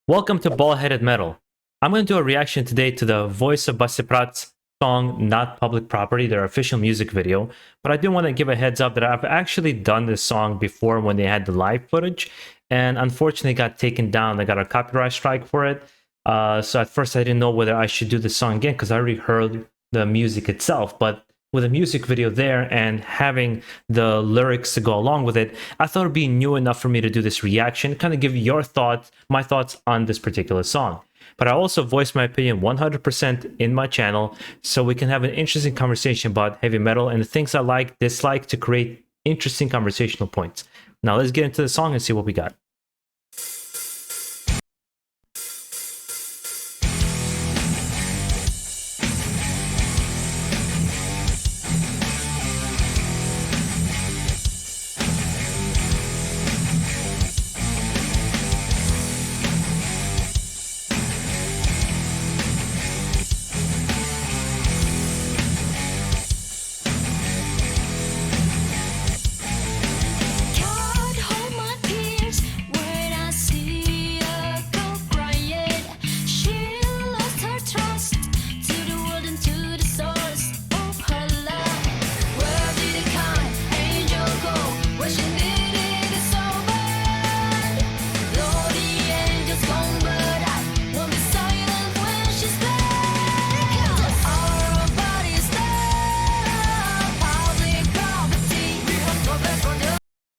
Welcome to BaldHeaded Metal. I'm going to do a reaction today to the voice of Baceprot's song Not Public Property, their official music video. But I do want to give a heads up that I've actually done this song before when they had the live footage, and unfortunately got taken down. I got a copyright strike for it. So at first I didn't know whether I should do the song again because I already heard the music itself. But with a music video there and having the lyrics to go along with it, I thought it'd be new enough for me to do this reaction, kind of give your thoughts, my thoughts on this particular song. But I also voice my opinion 100% in my channel, so we can have an interesting conversation about heavy metal and the things I like, dislike, to create interesting conversational points. Now let's get into the song and see what we got.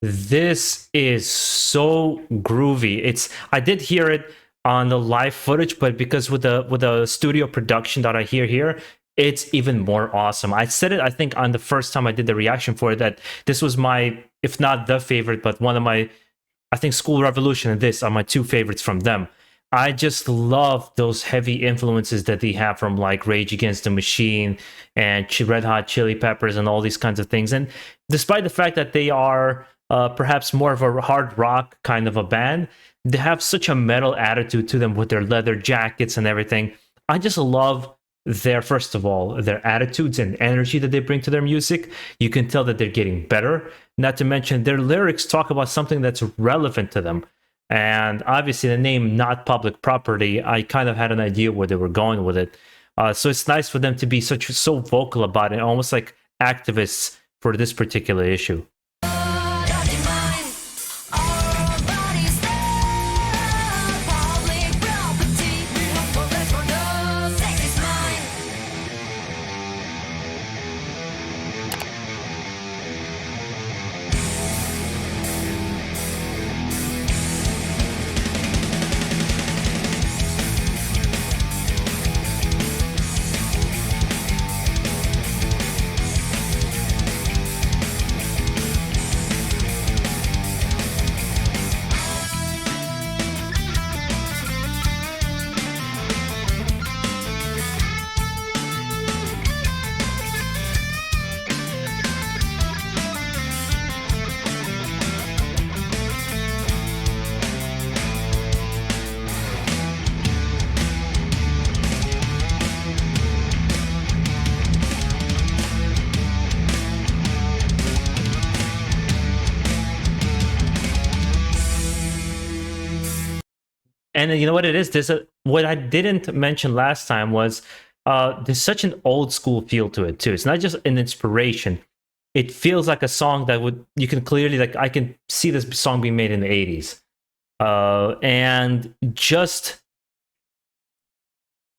This is so groovy. I did hear it on the live footage, but because with the studio production that I hear here, it's even more awesome. I said it, I think, on the first time I did the reaction for it, that this was my, if not the favorite, but one of my, I think School Revolution and this are my two favorites from them. I just love those heavy influences that they have from like Rage Against the Machine and Red Hot Chili Peppers and all these kinds of things. And despite the fact that they are perhaps more of a hard rock kind of a band, they have such a metal attitude to them with their leather jackets and everything. I just love first of all, their attitudes and energy that they bring to their music. You can tell that they're getting better. Not to mention their lyrics talk about something that's relevant to them. And obviously the name Not Public Property, I kind of had an idea where they were going with it. So it's nice for them to be so vocal about it, almost like activists for this particular issue. And you know what it is? What I didn't mention last time was there's such an old school feel to it too. It's not just an inspiration. It feels like a song that you can clearly, like, I can see this song being made in the 80s. And just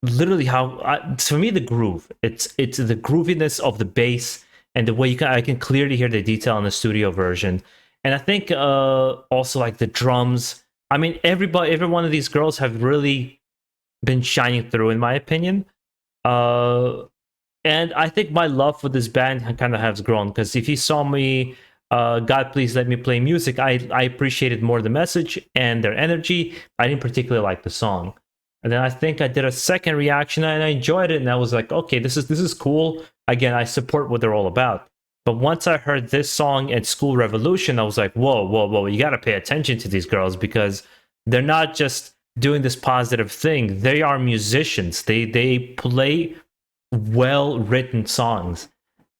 literally for me, the groove, it's the grooviness of the bass and the way I can clearly hear the detail in the studio version. And I think also like the drums. I mean, every one of these girls have really been shining through, in my opinion. And I think my love for this band kind of has grown, because if you saw me, God Please Let Me Play Music, I appreciated more the message and their energy. I didn't particularly like the song. And then I think I did a second reaction and I enjoyed it, and I was like, okay, this is cool. Again, I support what they're all about. But once I heard this song at School Revolution, I was like, whoa, you got to pay attention to these girls, because they're not just doing this positive thing. They are musicians. They play well-written songs.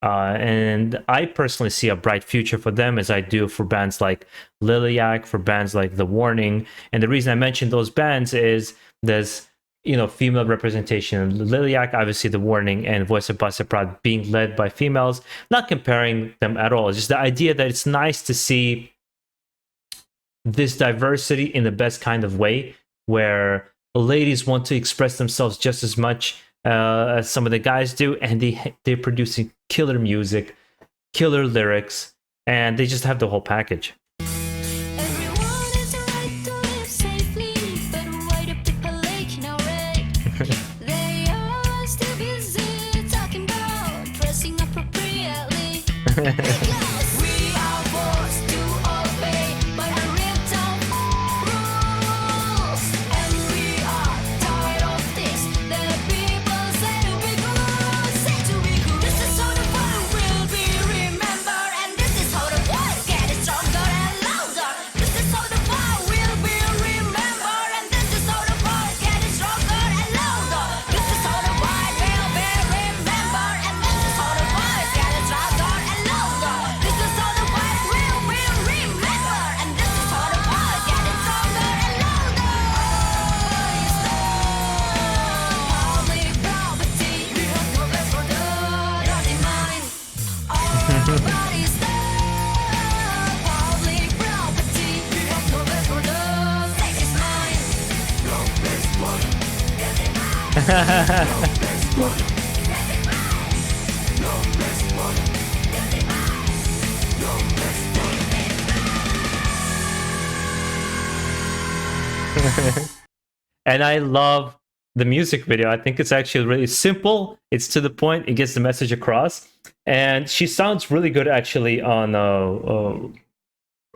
And I personally see a bright future for them, as I do for bands like Liliac, for bands like The Warning. And the reason I mentioned those bands is there's female representation. Liliac, obviously, The Warning, and Voice of Baceprot being led by females. Not comparing them at all. It's just the idea that it's nice to see this diversity in the best kind of way, where ladies want to express themselves just as much as some of the guys do, and they're producing killer music, killer lyrics, and they just have the whole package. Everyone has a right to live safely, but why do people like now, right? They are still busy talking about dressing appropriately. Because we are forced to obey by unwritten rules, and we are tired of this. The people say to be good, say to be good. This is how the world will be remembered, and this is how the world gets stronger and louder. This is how the world will be remembered, and this is how the world gets stronger and louder. This is how the world will be remembered, and this is how the world gets stronger and louder. This is how the world will be remembered, and this is how the world gets stronger and louder. Public property, we have no place for the dirty mind. Our bodies public property, we have no place for the sexist mind. No place for dirty mind. No place for dirty mind. No place for dirty mind. No place for And I love the music video. I think it's actually really simple. It's to the point. It gets the message across. And she sounds really good actually on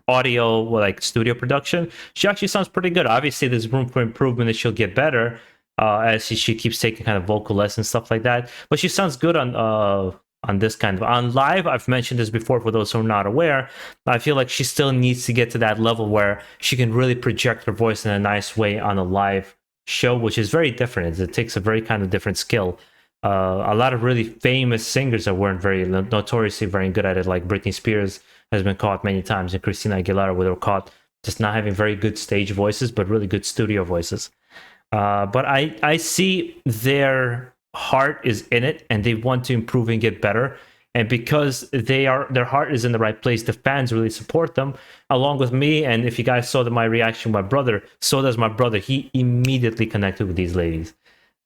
audio, like studio production. She actually sounds pretty good. Obviously, there's room for improvement, and she'll get better as she keeps taking kind of vocal lessons, stuff like that. But she sounds good on this kind of on live. I've mentioned this before for those who are not aware. I feel like she still needs to get to that level where she can really project her voice in a nice way on a live show, which is very different. It takes a very kind of different skill. A lot of really famous singers that weren't very notoriously very good at it, like Britney Spears has been caught many times, and Christina Aguilera were caught just not having very good stage voices, but really good studio voices. But I see their heart is in it, and they want to improve and get better. And because their heart is in the right place, the fans really support them, along with me. And if you guys saw my reaction, my brother, so does my brother. He immediately connected with these ladies.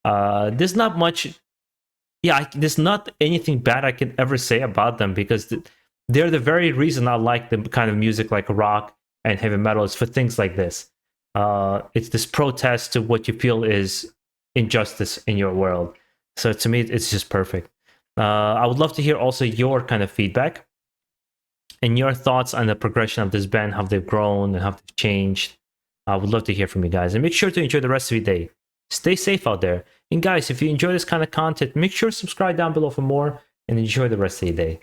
There's not much, there's not anything bad I can ever say about them, because they're the very reason I like the kind of music like rock and heavy metal, is for things like this. It's this protest to what you feel is injustice in your world. So to me, it's just perfect. I would love to hear also your kind of feedback and your thoughts on the progression of this band, how they've grown and how they've changed. I would love to hear from you guys, and make sure to enjoy the rest of your day. Stay safe out there. And guys, if you enjoy this kind of content, make sure to subscribe down below for more, and enjoy the rest of your day.